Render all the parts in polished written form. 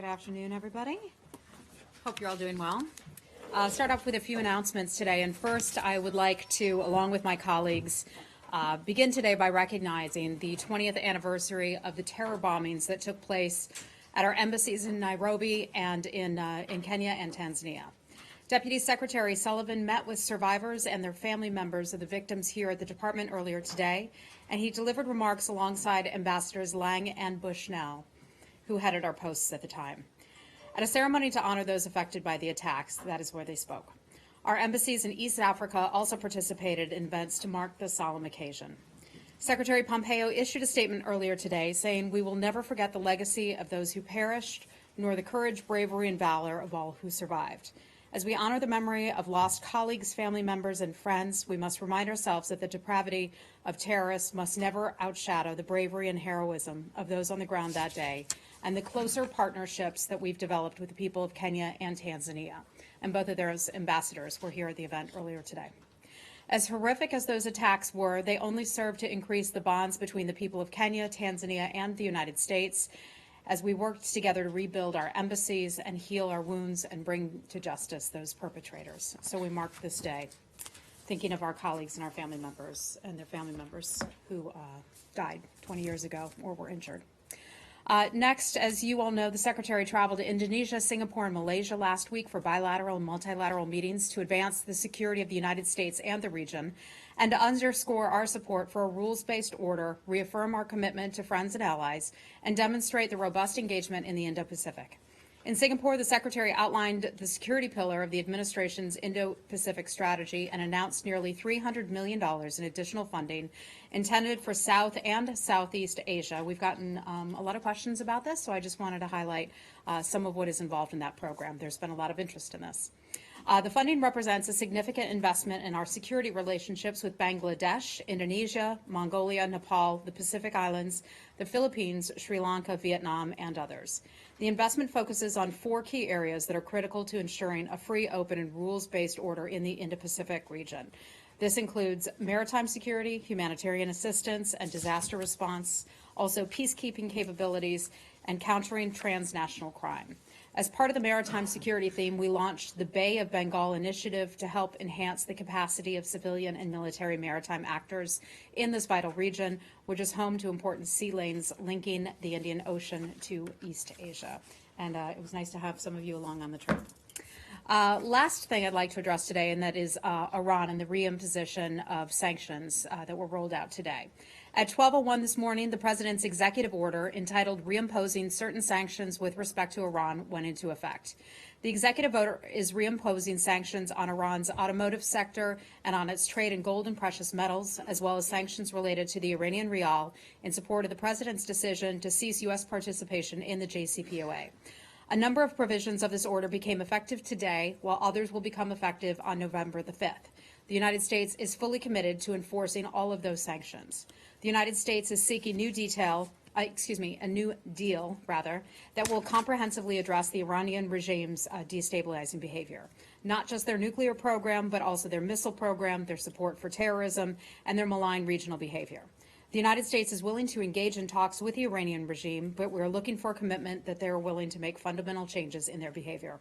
Good afternoon, everybody. Hope you're all doing well. Start off with a few announcements today. And first, I would like to, along with my colleagues, begin today by recognizing the 20th anniversary of the terror bombings that took place at our embassies in Nairobi and in Kenya and Tanzania. Deputy Secretary Sullivan met with survivors and their family members of the victims here at the department earlier today, and he delivered remarks alongside Ambassadors Lang and Bushnell, who headed our posts at the time. At a ceremony to honor those affected by the attacks, that is where they spoke. Our embassies in East Africa also participated in events to mark this solemn occasion. Secretary Pompeo issued a statement earlier today saying, "We will never forget the legacy of those who perished, nor the courage, bravery, and valor of all who survived. As we honor the memory of lost colleagues, family members, and friends, we must remind ourselves that the depravity of terrorists must never outshadow the bravery and heroism of those on the ground that day and the closer partnerships that we've developed with the people of Kenya and Tanzania." And both of those ambassadors were here at the event earlier today. As horrific as those attacks were, they only served to increase the bonds between the people of Kenya, Tanzania, and the United States as we worked together to rebuild our embassies and heal our wounds and bring to justice those perpetrators. So we mark this day thinking of our colleagues and our family members and their family members who died 20 years ago or were injured. Next, as you all know, the Secretary traveled to Indonesia, Singapore, and Malaysia last week for bilateral and multilateral meetings to advance the security of the United States and the region, and to underscore our support for a rules-based order, reaffirm our commitment to friends and allies, and demonstrate the robust engagement in the Indo-Pacific. In Singapore, the Secretary outlined the security pillar of the administration's Indo-Pacific strategy and announced nearly $300 million in additional funding intended for South and Southeast Asia. We've gotten a lot of questions about this, so I just wanted to highlight some of what is involved in that program. There's been a lot of interest in this. The funding represents a significant investment in our security relationships with Bangladesh, Indonesia, Mongolia, Nepal, the Pacific Islands, the Philippines, Sri Lanka, Vietnam, and others. The investment focuses on 4 key areas that are critical to ensuring a free, open, and rules-based order in the Indo-Pacific region. This includes maritime security, humanitarian assistance, and disaster response, also peacekeeping capabilities, and countering transnational crime. As part of the maritime security theme, we launched the Bay of Bengal initiative to help enhance the capacity of civilian and military maritime actors in this vital region, which is home to important sea lanes linking the Indian Ocean to East Asia. And it was nice to have some of you along on the trip. Last thing I'd like to address today, and that is Iran and the reimposition of sanctions that were rolled out today. At 12:01 this morning, the President's executive order entitled Reimposing Certain Sanctions with Respect to Iran went into effect. The executive order is reimposing sanctions on Iran's automotive sector and on its trade in gold and precious metals, as well as sanctions related to the Iranian rial in support of the President's decision to cease U.S. participation in the JCPOA. A number of provisions of this order became effective today, while others will become effective on November the 5th. The United States is fully committed to enforcing all of those sanctions. The United States is seeking a new deal, that will comprehensively address the Iranian regime's destabilizing behavior. Not just their nuclear program, but also their missile program, their support for terrorism, and their malign regional behavior. The United States is willing to engage in talks with the Iranian regime, but we're looking for a commitment that they're willing to make fundamental changes in their behavior.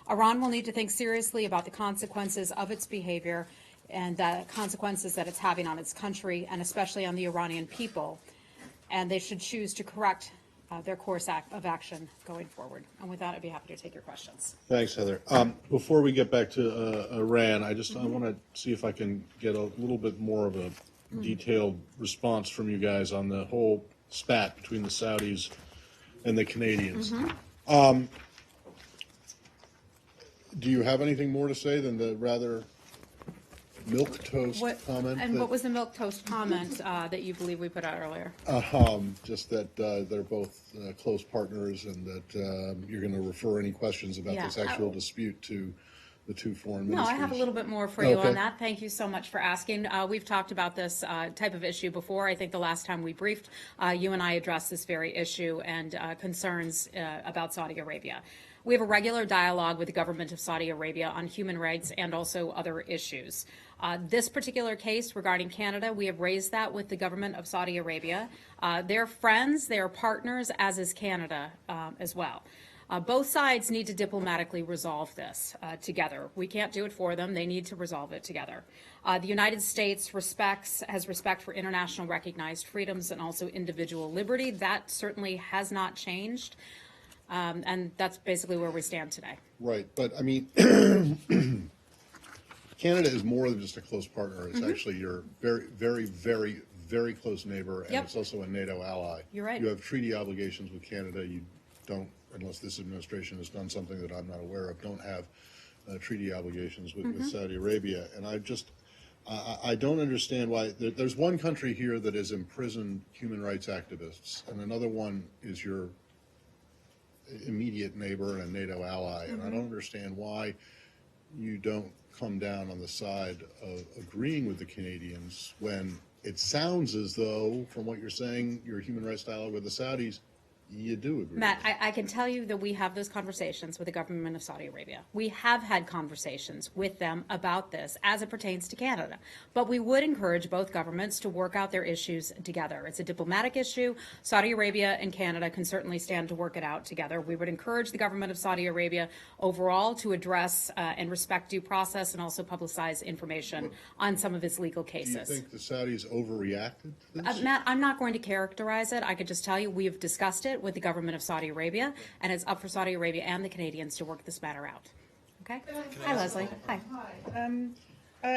Iran will need to think seriously about the consequences of its behavior and the consequences that it's having on its country, and especially on the Iranian people. And they should choose to correct their course of action going forward. And with that, I'd be happy to take your questions. Thanks, Heather. Before we get back to Iran, I want to see if I can get a little bit more of a detailed response from you guys on the whole spat between the Saudis and the Canadians. Do you have anything more to say than the rather milquetoast comment? And what was the milquetoast comment that you believe we put out earlier? Just that they're both close partners, and that you're going to refer any questions about this actual dispute to the two foreign ministers. No, I have a little bit more for you on that. Thank you so much for asking. We've talked about this type of issue before. I think the last time we briefed, you and I addressed this very issue and concerns about Saudi Arabia. We have a regular dialogue with the government of Saudi Arabia on human rights and also other issues. This particular case regarding Canada, we have raised that with the government of Saudi Arabia. They're friends, they're partners, as is Canada as well. Both sides need to diplomatically resolve this together. We can't do it for them. They need to resolve it together. The United States has respect for international recognized freedoms and also individual liberty. That certainly has not changed. And that's basically where we stand today. Right, but I mean, Canada is more than just a close partner. It's actually your very, very, very, very close neighbor, and Yep. it's also a NATO ally. You're right. You have treaty obligations with Canada. You don't, unless this administration has done something that I'm not aware of, don't have treaty obligations with Saudi Arabia. And I don't understand why. There's one country here that has imprisoned human rights activists, and another one is your immediate neighbor and a NATO ally. And I don't understand why you don't come down on the side of agreeing with the Canadians when it sounds as though, from what you're saying, your human rights dialogue with the Saudis, you do agree. Matt, I can tell you that we have those conversations with the government of Saudi Arabia. We have had conversations with them about this as it pertains to Canada. But we would encourage both governments to work out their issues together. It's a diplomatic issue. Saudi Arabia and Canada can certainly stand to work it out together. We would encourage the government of Saudi Arabia overall to address and respect due process and also publicize information on some of its legal Do you cases. think the Saudis overreacted to this? Matt, I'm not going to characterize it. I could just tell you we have discussed it with the government of Saudi Arabia, and it's up for Saudi Arabia and the Canadians to work this matter out. Okay? Hi, Leslie. Hi.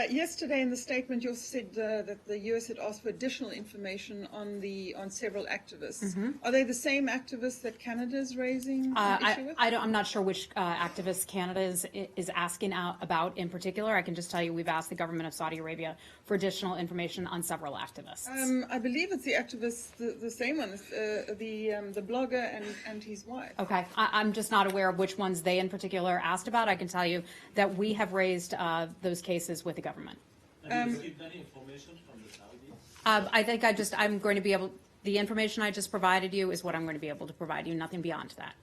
Yesterday in the statement, you said that the U.S. had asked for additional information on several activists. Are they the same activists that Canada is raising an issue with? I'm not sure which activists Canada is asking out about in particular. I can just tell you we've asked the government of Saudi Arabia for additional information on several activists. I believe it's the activists, the same one, the blogger and his wife. Okay, I'm just not aware of which ones they in particular asked about. I can tell you that we have raised those cases with the government. Have you received any information from the Saudis? I think I'm going to be able, the information I just provided you is what I'm going to be able to provide you, nothing beyond that.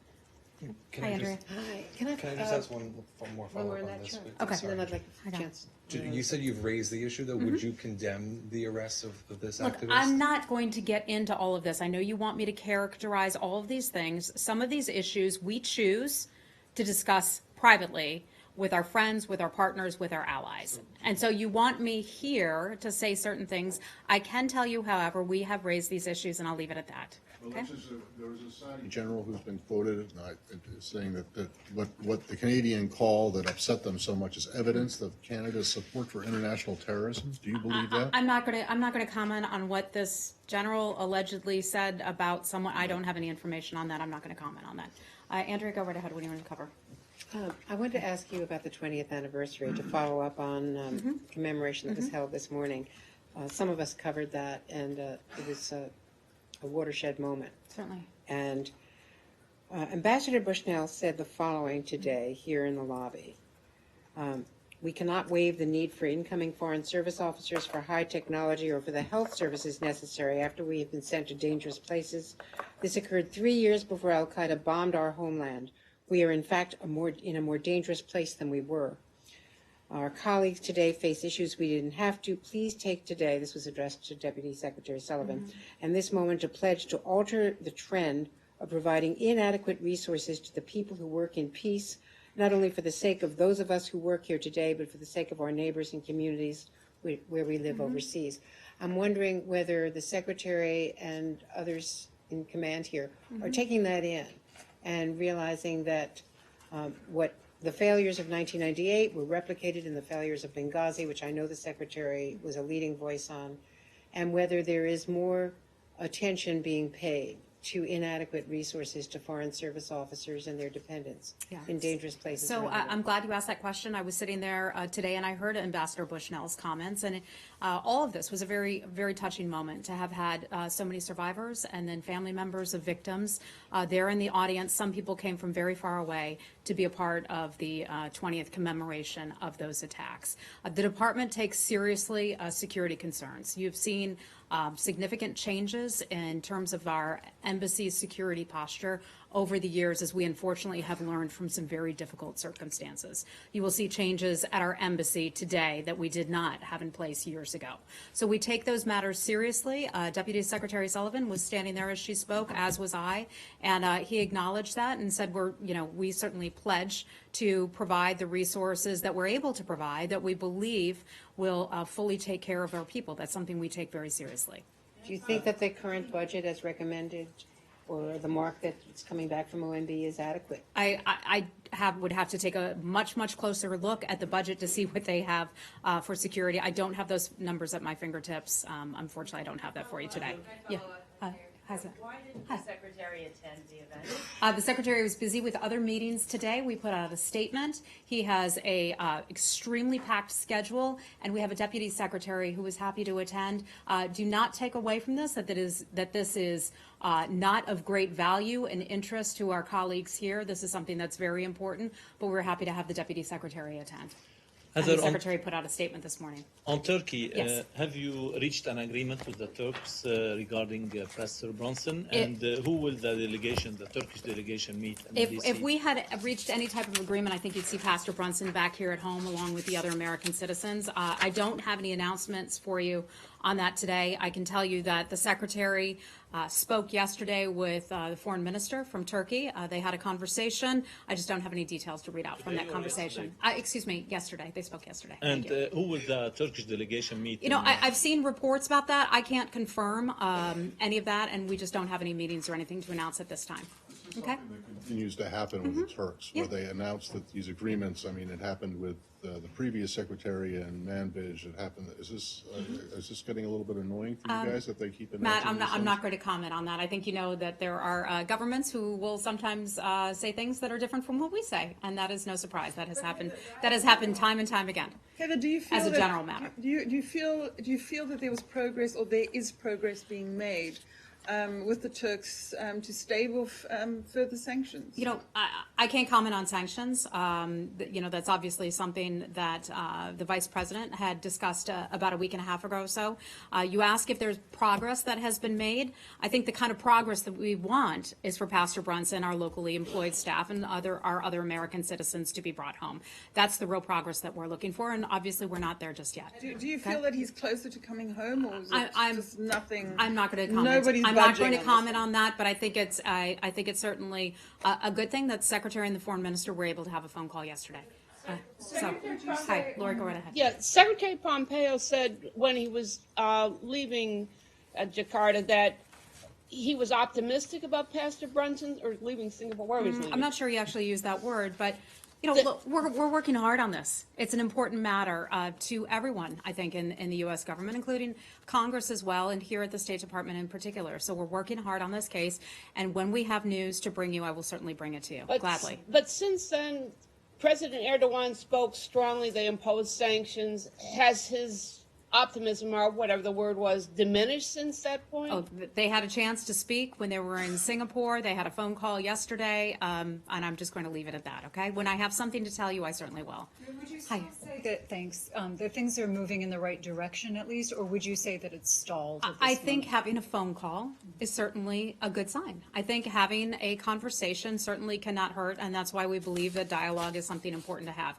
Can Hi, I Andrea. Hi, can I just ask one more follow-up on on that? this? Sure. Okay. And then I'd like I a got it. chance. You said you've raised the issue, though. Would you condemn the arrest of this Look, activist? I'm not going to get into all of this. I know you want me to characterize all of these things. Some of these issues we choose to discuss privately with our friends, with our partners, with our allies. And so you want me here to say certain things. I can tell you, however, we have raised these issues, and I'll leave it at that. Well, Okay? there was a Saudi general who's been quoted saying that what the Canadian call that upset them so much is evidence of Canada's support for international terrorism. Do you believe that? I'm not going to comment on what this general allegedly said about someone. I don't have any information on that. I'm not going to comment on that. Andrea, go right ahead. What do you want to cover? I wanted to ask you about the 20th anniversary to follow up on commemoration that was held this morning. Some of us covered that, and it was a watershed moment. Certainly. And Ambassador Bushnell said the following today here in the lobby. We cannot waive the need for incoming Foreign Service officers for high technology or for the health services necessary after we have been sent to dangerous places. This occurred 3 years before al-Qaeda bombed our homeland. We are, in fact, in a more dangerous place than we were. Our colleagues today face issues we didn't have to. Please take today, this was addressed to Deputy Secretary Sullivan, and this moment to pledge to alter the trend of providing inadequate resources to the people who work in peace, not only for the sake of those of us who work here today, but for the sake of our neighbors and communities where we live overseas. I'm wondering whether the Secretary and others in command here are taking that in and realizing that what the failures of 1998 were replicated in the failures of Benghazi, which I know the Secretary was a leading voice on, and whether there is more attention being paid to inadequate resources to Foreign Service officers and their dependents in dangerous places. So around the world. I'm glad you asked that question. I was sitting there today and I heard Ambassador Bushnell's comments, and all of this was a very, very touching moment to have had so many survivors and then family members of victims there in the audience. Some people came from very far away to be a part of the 20th commemoration of those attacks. The department takes seriously security concerns. You've seen significant changes in terms of our embassy's security posture over the years as we unfortunately have learned from some very difficult circumstances. You will see changes at our embassy today that we did not have in place years ago. So we take those matters seriously. Deputy Secretary Sullivan was standing there as she spoke, as was I, and he acknowledged that and said we certainly pledge to provide the resources that we're able to provide that we believe will fully take care of our people. That's something we take very seriously. Do you think that the current budget as recommended or the mark that's coming back from OMB is adequate? I would have to take a much closer look at the budget to see what they have for security. I don't have those numbers at my fingertips. Unfortunately, I don't have that for you today. Yeah. Why didn't the Secretary attend the event? The Secretary was busy with other meetings today. We put out a statement. He has a extremely packed schedule, and we have a Deputy Secretary who was happy to attend. Do not take away from this that this is not of great value and interest to our colleagues here. This is something that's very important, but we're happy to have the Deputy Secretary attend. And the Secretary put out a statement this morning. On Turkey, Yes. have you reached an agreement with the Turks regarding Pastor Brunson? And who will the Turkish delegation meet? If we had reached any type of agreement, I think you'd see Pastor Brunson back here at home along with the other American citizens. I don't have any announcements for you on that today. I can tell you that the Secretary spoke yesterday with the Foreign Minister from Turkey. They had a conversation. I just don't have any details to read out from that conversation. Yesterday. They spoke yesterday. And Thank you. who will the Turkish delegation meet? I've seen reports about that. I can't confirm any of that, and we just don't have any meetings or anything to announce at this time. Okay? Continues to happen with the Turks, where they announce that these agreements, I mean, it happened with the previous secretary and Manbij. It happened, is this getting a little bit annoying for you guys that they keep announcing? Matt, these I'm not things? going to comment on that. I think you know that there are governments who will sometimes say things that are different from what we say, and that is no surprise. That has happened. That has happened time and time again. Heather, do you feel As a that- general matter. Do you feel that there was progress, or there is progress being made with the Turks to stave off further sanctions? I can't comment on sanctions. That's obviously something that the Vice President had discussed about a week and a half ago or so. You ask if there's progress that has been made. I think the kind of progress that we want is for Pastor Brunson, our locally employed staff, and our other American citizens to be brought home. That's the real progress that we're looking for, and obviously we're not there just yet. Do you feel that he's closer to coming home, or is it just nothing? I'm not going to comment. Nobody's I'm not budging going to on comment on that, but I think it's certainly a good thing that the Secretary and the Foreign Minister were able to have a phone call yesterday. Hi, Lori, go right ahead. Yeah, Secretary Pompeo said when he was leaving Jakarta that he was optimistic about Pastor Brunson, or leaving Singapore. Where was he leaving? I'm not sure he actually used that word, but look, we're working hard on this. It's an important matter to everyone, I think, in the U.S. government, including Congress as well, and here at the State Department in particular. So we're working hard on this case, and when we have news to bring you, I will certainly bring it to you, gladly. But since then, President Erdogan spoke strongly. They imposed sanctions. Has his optimism, or whatever the word was, diminished since that point? Oh, they had a chance to speak when they were in Singapore. They had a phone call yesterday, and I'm just going to leave it at that, okay? When I have something to tell you, I certainly will. Would you still say that, that things are moving in the right direction at least, or would you say that it's stalled? At this I think moment? having a phone call is certainly a good sign. I think having a conversation certainly cannot hurt, and that's why we believe that dialogue is something important to have.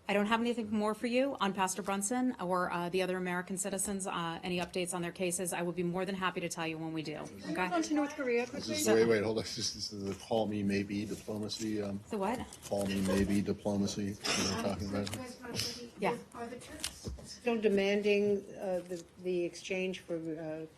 I don't have anything more for you on Pastor Brunson or the other American citizens, any updates on their cases. I will be more than happy to tell you when we do. Okay? Move on to North Korea quickly. Wait, hold on. This is the call me maybe diplomacy. The what? Call me maybe diplomacy. We're talking about. Yeah. Are the Turks still demanding the exchange for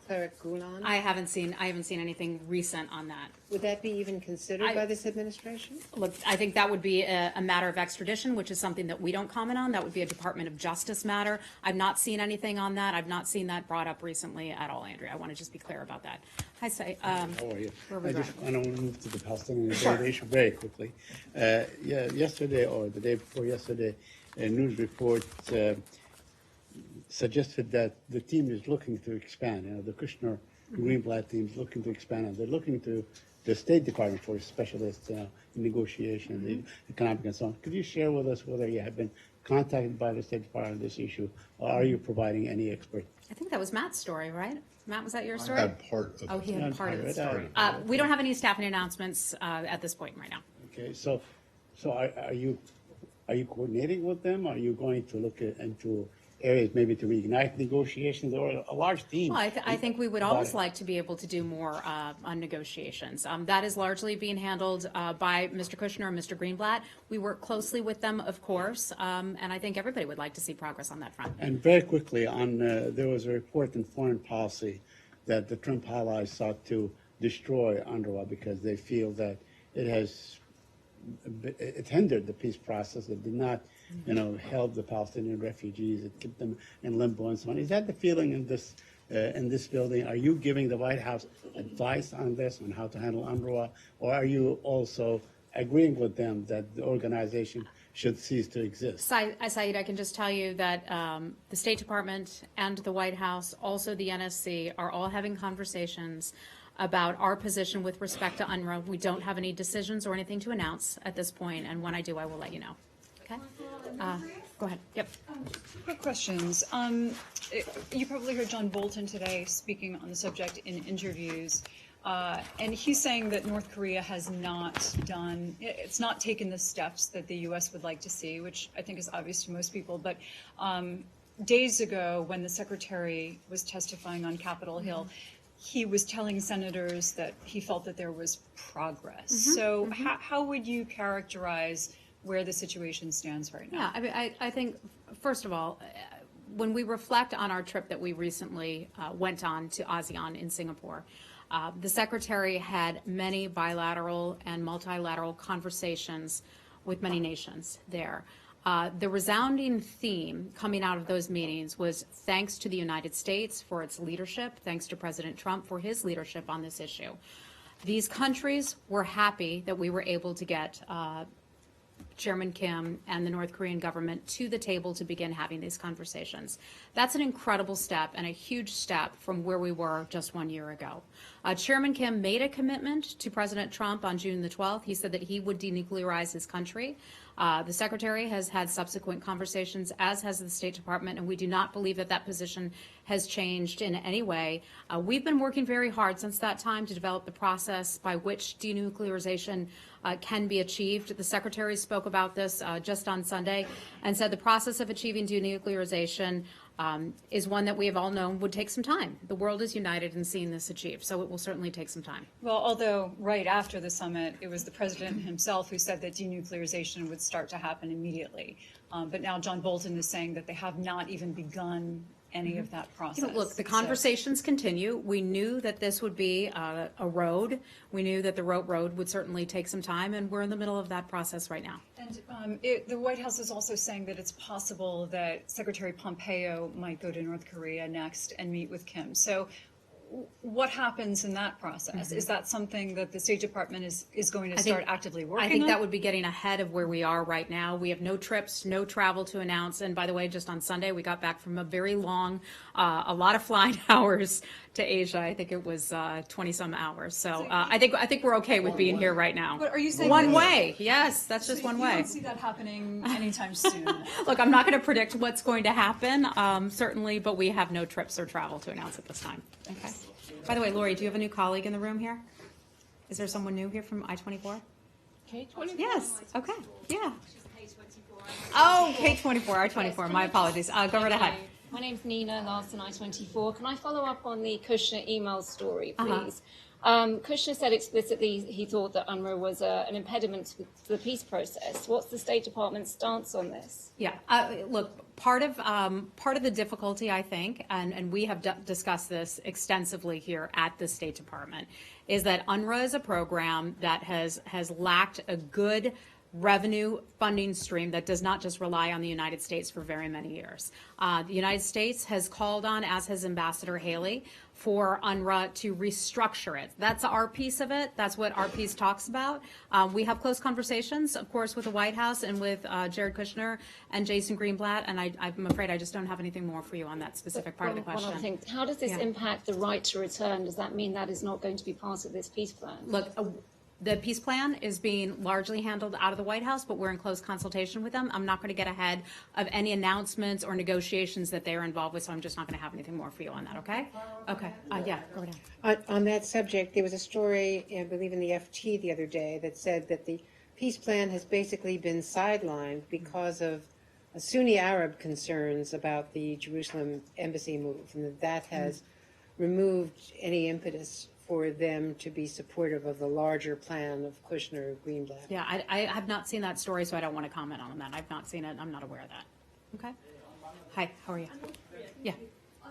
Cleric Gulen? I haven't seen anything recent on that. Would that be even considered by this administration? Look, I think that would be a matter of extradition, which is something that we don't comment on. That would be a Department of Justice matter. I've not seen anything on that. I've not seen that brought up recently at all, Andrea. I want to just be clear about that. How are you? Where are we I going? just want to move to the Palestinian Sure. issue very quickly. Yesterday or the day before yesterday, a news report suggested that the team is looking to expand. The Kushner Greenblatt team is looking to expand, and they're looking to the State Department for specialists in negotiation, the economic and so on. Could you share with us whether you have been contacted by the State Department on this issue, or are you providing any expert? I think that was Matt's story, right? Matt, was that your I story? had part of Oh, he it. had part of the Yeah, story. part of it. We don't have any staffing announcements at this point right now. Okay, so are you coordinating with them? Are you going to look into areas maybe to reignite negotiations, or a large team? Well, I think we would always like to be able to do more on negotiations. That is largely being handled by Mr. Kushner and Mr. Greenblatt. We work closely with them, of course, and I think everybody would like to see progress on that front. And very quickly, there was a report in Foreign Policy that the Trump allies sought to destroy UNRWA because they feel that it hindered the peace process. It did not, help the Palestinian refugees. It kept them in limbo and so on. Is that the feeling in this building? Are you giving the White House advice on this, on how to handle UNRWA, or are you also agreeing with them that the organization should cease to exist? Saeed, I can just tell you that the State Department and the White House, also the NSC, are all having conversations about our position with respect to UNRWA. We don't have any decisions or anything to announce at this point, and when I do, I will let you know. Okay? Go ahead. Yep. Quick questions. You probably heard John Bolton today speaking on the subject in interviews, and he's saying that North Korea has it's not taken the steps that the U.S. would like to see, which I think is obvious to most people. But days ago, when the secretary was testifying on Capitol Hill, he was telling senators that he felt that there was progress. So how would you characterize where the situation stands right now? Yeah, I mean, I think, first of all, when we reflect on our trip that we recently went on to ASEAN in Singapore, the Secretary had many bilateral and multilateral conversations with many nations there. The resounding theme coming out of those meetings was thanks to the United States for its leadership, thanks to President Trump for his leadership on this issue. These countries were happy that we were able to get Chairman Kim and the North Korean government to the table to begin having these conversations. That's an incredible step and a huge step from where we were just 1 year ago. Chairman Kim made a commitment to President Trump on June the 12th. He said that he would denuclearize his country. The Secretary has had subsequent conversations, as has the State Department, and we do not believe that that position has changed in any way. We've been working very hard since that time to develop the process by which denuclearization can be achieved. The Secretary spoke about this just on Sunday and said the process of achieving denuclearization is one that we have all known would take some time. The world is united in seeing this achieved, so it will certainly take some time. Well, although right after the summit, it was the president himself who said that denuclearization would start to happen immediately. But now John Bolton is saying that they have not even begun any of that process. Look, the conversations continue. We knew that this would be a road. We knew that the road would certainly take some time, and we're in the middle of that process right now. And the White House is also saying that it's possible that Secretary Pompeo might go to North Korea next and meet with Kim. So what happens in that process? Is that something that the State Department is going to start actively working on? I think that would be getting ahead of where we are right now. We have no trips, no travel to announce. And by the way, just on Sunday, we got back from a very long, a lot of flying hours to Asia. I think it was 20-some hours. So I think we're okay with being here right now. But are you saying one way? Yes, that's just one You way. don't see that happening anytime soon? Look, I'm not going to predict what's going to happen, certainly, but we have no trips or travel to announce at this time. Okay. By the way, Lori, do you have a new colleague in the room here? Is there someone new here from I-24? K-24? Yes. Okay. Yeah. Oh, K-24, I-24. My apologies. Go right ahead. My name's Nina Larson, I-24. Can I follow up on the Kushner email story, please? Kushner said explicitly he thought that UNRWA was an impediment to the peace process. What's the State Department's stance on this? Yeah, look, part of the difficulty, I think, and we have discussed this extensively here at the State Department, is that UNRWA is a program that has lacked a good revenue funding stream that does not just rely on the United States for very many years. The United States has called on, as has Ambassador Haley, for UNRWA to restructure it. That's our piece of it. That's what our piece talks about. We have close conversations, of course, with the White House and with Jared Kushner and Jason Greenblatt, and I'm afraid I just don't have anything more for you on that specific part of the question. One other thing. How does this impact the right to return? Does that mean that is not going to be part of this peace plan? Look, The peace plan is being largely handled out of the White House, but we're in close consultation with them. I'm not going to get ahead of any announcements or negotiations that they're involved with, so I'm just not going to have anything more for you on that, okay? Okay, yeah, go ahead. On that subject, there was a story, I believe in the FT the other day, that said that the peace plan has basically been sidelined because of Sunni Arab concerns about the Jerusalem embassy move, and that has removed any impetus for them to be supportive of the larger plan of Kushner Greenblatt. Yeah, I have not seen that story, so I don't want to comment on that. I've not seen it. I'm not aware of that. Okay. Hi, how are you? Yeah.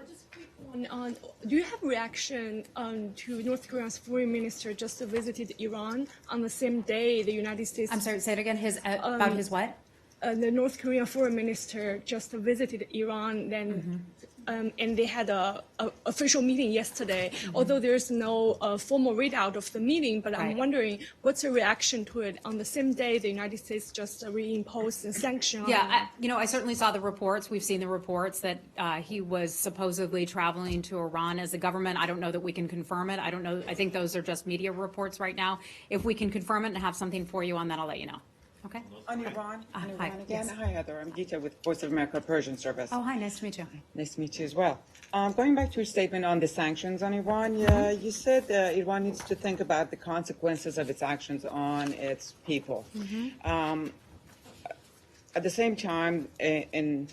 Just a quick one. Do you have reaction to North Korea's foreign minister just visited Iran on the same day the United States? I'm sorry, say it again. About his what? The North Korean foreign minister just visited Iran, then, and they had a official meeting yesterday. Although there's no formal readout of the meeting, but I'm wondering what's the reaction to it on the same day the United States just reimposed a sanction. Yeah, I certainly saw the reports. We've seen the reports that he was supposedly traveling to Iran as a government. I don't know that we can confirm it. I don't know. I think those are just media reports right now. If we can confirm it and have something for you on that, I'll let you know. Okay. On Iran, hi. again. Yes. Hi, Heather. I'm Gita with Voice of America Persian Service. Oh, hi. Nice to meet you. Nice to meet you as well. Going back to your statement on the sanctions on Iran, you said Iran needs to think about the consequences of its actions on its people. At the same time, on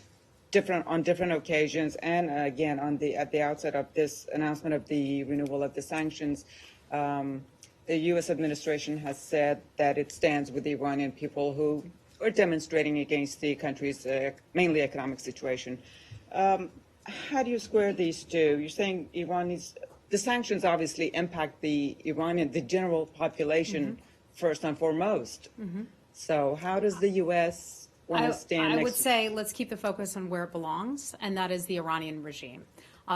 different occasions, and again at the outset of this announcement of the renewal of the sanctions, the U.S. administration has said that it stands with the Iranian people who are demonstrating against the country's mainly economic situation. How do you square these two? You're saying Iran needs the sanctions obviously impact the general population first and foremost. So how does the U.S. want to stand? I would say let's keep the focus on where it belongs, and that is the Iranian regime.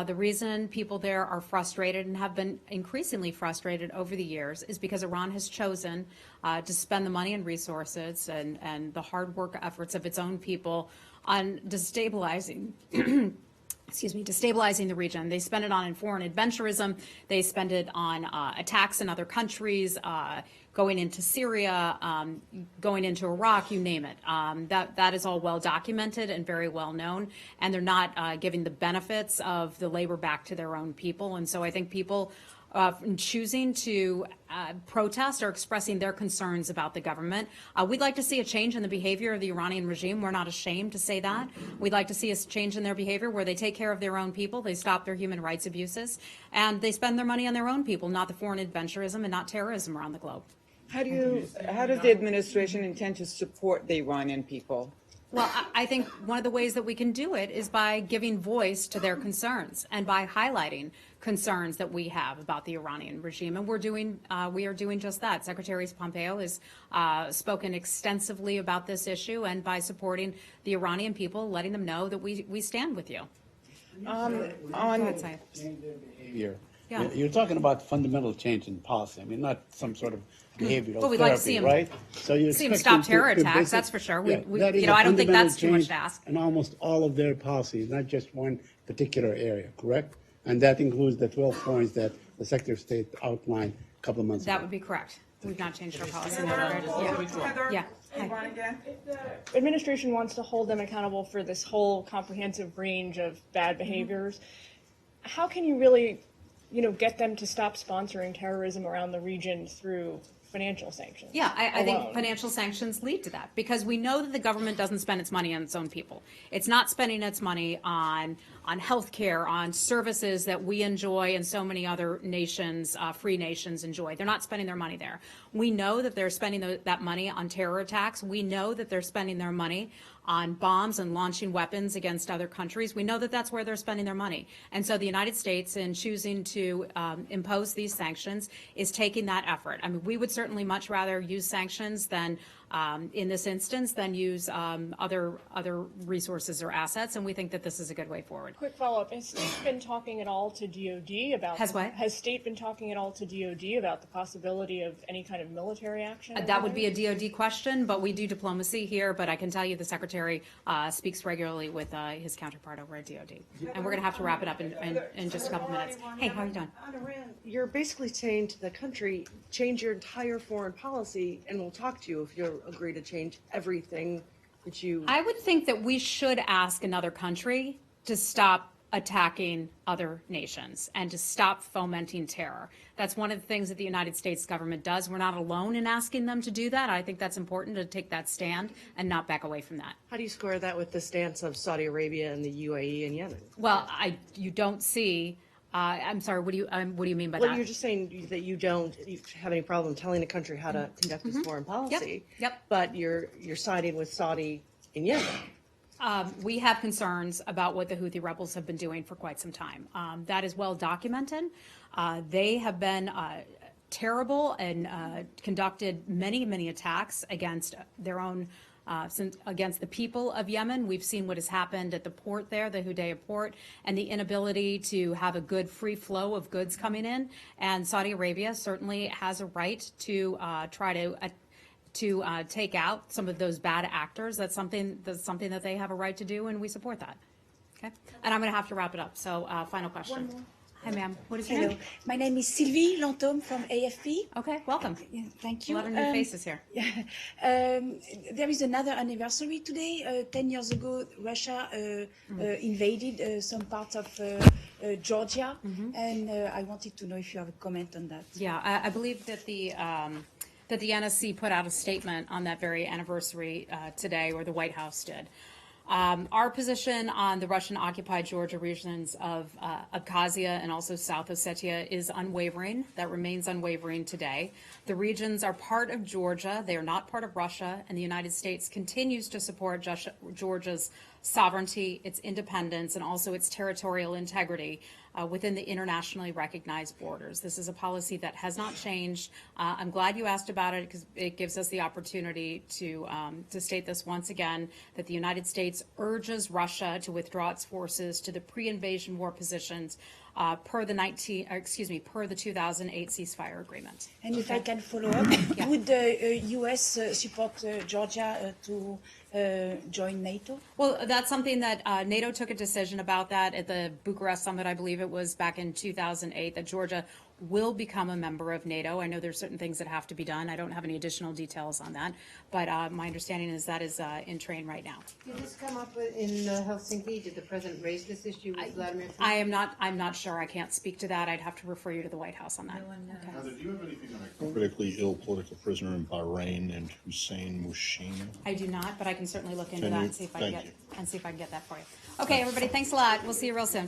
The reason people there are frustrated and have been increasingly frustrated over the years is because Iran has chosen to spend the money and resources and the hard work efforts of its own people on destabilizing destabilizing the region. They spend it on foreign adventurism. They spend it on attacks in other countries, going into Syria, going into Iraq, you name it. That is all well documented and very well known, and they're not giving the benefits of the labor back to their own people. And so I think people choosing to protest or expressing their concerns about the government. We'd like to see a change in the behavior of the Iranian regime. We're not ashamed to say that. We'd like to see a change in their behavior where they take care of their own people, they stop their human rights abuses, and they spend their money on their own people, not the foreign adventurism and not terrorism around the globe. How does the administration intend to support the Iranian people? Well, I think one of the ways that we can do it is by giving voice to their concerns and by highlighting concerns that we have about the Iranian regime. And we are doing just that. Secretary Pompeo has spoken extensively about this issue, and by supporting the Iranian people, letting them know that we stand with you. Behavior. Yeah. You're talking about fundamental change in policy. I mean, not some sort of behavioral Well, we'd therapy, like to see him, right? So you see him stop terror attacks, that's for sure. I don't think that's too much to ask. In almost all of their policies, not just one particular area, correct? And that includes the 12 points that the Secretary of State outlined a couple of months ago. That would be correct. We've not changed our policy in that regard. Yeah. Hi. If the administration wants to hold them accountable for this whole comprehensive range of bad behaviors, how can you really, get them to stop sponsoring terrorism around the region through financial sanctions? Yeah, I think financial sanctions lead to that because we know that the government doesn't spend its money on its own people. It's not spending its money on health care, on services that we enjoy and so many other nations, free nations enjoy. They're not spending their money there. We know that they're spending that money on terror attacks. We know that they're spending their money on bombs and launching weapons against other countries. We know that that's where they're spending their money. And so the United States, in choosing to impose these sanctions, is taking that effort. I mean, we would certainly much rather use sanctions than, in this instance, than use other resources or assets, and we think that this is a good way forward. Quick follow-up. Has State been talking at all to DOD about... Has what? Has State been talking at all to DOD about the possibility of any kind of military action? That would be a DOD question, but we do diplomacy here. But I can tell you the Secretary speaks regularly with his counterpart over at DOD. And we're going to have to wrap it up in just a couple minutes. Hey, how are you doing? On Iran, you're basically saying to the country, change your entire foreign policy, and we'll talk to you if you agree to change everything that you. I would think that we should ask another country to stop attacking other nations and to stop fomenting terror. That's one of the things that the United States government does. We're not alone in asking them to do that. I think that's important to take that stand and not back away from that. How do you square that with the stance of Saudi Arabia and the UAE and Yemen? Well, you don't see. I'm sorry. What do you mean by Well, that? you're just saying that you don't have any problem telling a country how to conduct its foreign policy. Yep. But you're siding with Saudi and Yemen. We have concerns about what the Houthi rebels have been doing for quite some time. That is well documented. They have been terrible and conducted many, many attacks against their own, against the people of Yemen. We've seen what has happened at the port there, the Hudaydah port, and the inability to have a good free flow of goods coming in. And Saudi Arabia certainly has a right to try to take out some of those bad actors. That's something that they have a right to do, and we support that. Okay, and I'm going to have to wrap it up. So, final question. One more. Hi, ma'am. What is your Hello, name? my name is Sylvie Lantôme from AFP. Okay, welcome. Thank you. A lot of new faces here. There is another anniversary today. 10 years ago, Russia invaded some parts of Georgia, and I wanted to know if you have a comment on that. Yeah, I believe that the NSC put out a statement on that very anniversary today, or the White House did. Our position on the Russian-occupied Georgia regions of Abkhazia and also South Ossetia is unwavering. That remains unwavering today. The regions are part of Georgia. They are not part of Russia, and the United States continues to support Georgia's sovereignty, its independence, and also its territorial integrity within the internationally recognized borders. This is a policy that has not changed. I'm glad you asked about it because it gives us the opportunity to state this once again, that the United States urges Russia to withdraw its forces to the pre-invasion war positions per the 2008 ceasefire agreement. And if I can follow up, would the U.S. support Georgia to join NATO? Well, that's something that NATO took a decision about that at the Bucharest summit, I believe it was back in 2008, that Georgia will become a member of NATO. I know there's certain things that have to be done. I don't have any additional details on that, but my understanding is that is in train right now. Did this come up in Helsinki? Did the president raise this issue with Vladimir Putin? I'm not sure. I can't speak to that. I'd have to refer you to the White House on that. Okay. Heather, do you have anything on a critically ill political prisoner in Bahrain and Hussein Mushin? I do not, but I can certainly look into Can that you? and see if I can Thank get that for you. Okay, everybody, thanks a lot. We'll see you real soon.